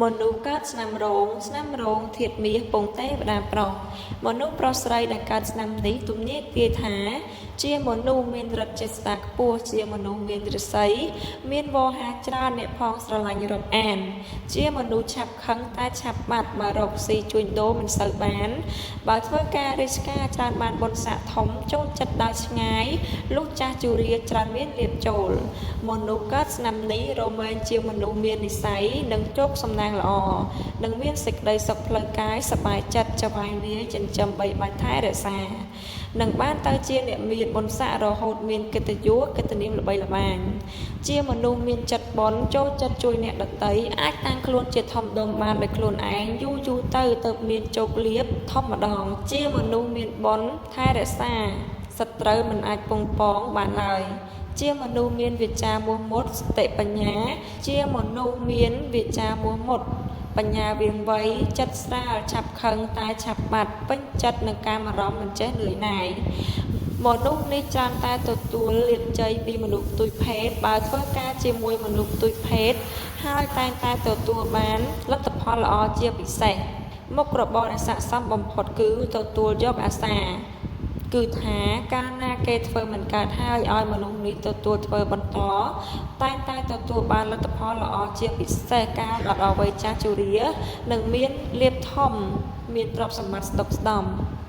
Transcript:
មនុស្សកើតឆ្នាំរោងធាតុមាសពងទេវតាប្រុសមនុស្សប្រុសស្រីដែលកើតឆ្នាំនេះទំនាយទាយថាជាមនុស្សមានឫទ្ធិចេស្តាខ្ពស់ជាមនុស្សមានឫស្សីមានវោហារច្រើនអ្នកផងស្រឡាញ់រាប់អានជាមនុស្សឆាប់ខឹងតែឆាប់បាត់បើរកស៊ីជួញដូរមិនសូវបានបើធ្វើការរាជការច្រើនបានបុណ្យស័ក្តិធំចូលចិត្តដោយឆ្ងាយលុះចាស់ជរាច្រើនមានលៀបចូលមនុស្សកើតឆ្នាំនេះរមែងជាមនុស្សមាននិស្ស័យនិងជោគសំណាងល្អនឹងមានសេចក្តីសុខផ្លូវកាយសប្បាយចិត្តចវាយលាយចិញ្ចឹមបីបាច់ថែរក្សានឹងបានទៅជាអ្នកមានបុណ្យស័ក្តិរហូតមានកិត្តិយសកិត្តិនាមល្បីល្បាញជាមនុស្សមានចិត្តបន់ចូលចិត្តជួយអ្នកដទៃអាចតាំងខ្លួនជាធំដុំបានដោយខ្លួនឯងយូរទៅមានជោគលាភធំម្ដងជាមនុស្សមានបុណ្យថែរក្សាសត្រូវមិនអាចពងពងបានឡើយជាមនុស្សមានវាចាមោះមុតសតិបញ្ញាជាមនុស្សមានវាចាមោះមុតបញ្ញាវាងវៃចិត្តស្រាលឆាប់ខឹងតែឆាប់បាត់ពេញចិត្តនឹងការអារម្មណ៍មិនចេះនឿយណាយមនុស្សនេះច្រើនតែទទួលលាភជ័យពីមនុស្សផ្ទុយភេទបើធ្វើការជាមួយមនុស្សផ្ទុយភេទហើយតែងតែទទួលបានលទ្ធផលល្អជាពិសេសមុខរបរដែលស័ក្តិសមបំផុតគឺទទួលយកអាសាគឺថាកាលណាគេធ្វើមិនកើតហើយឲ្យមនុស្សនេះទទួលធ្វើបន្តតែងតែទទួលបានលទ្ធផលល្អជាពិសេសកាលដល់វ័យចាស់ជរានឹងមានលាភធំមានទ្រព្យសម្បត្តិស្តុកស្តម្ភ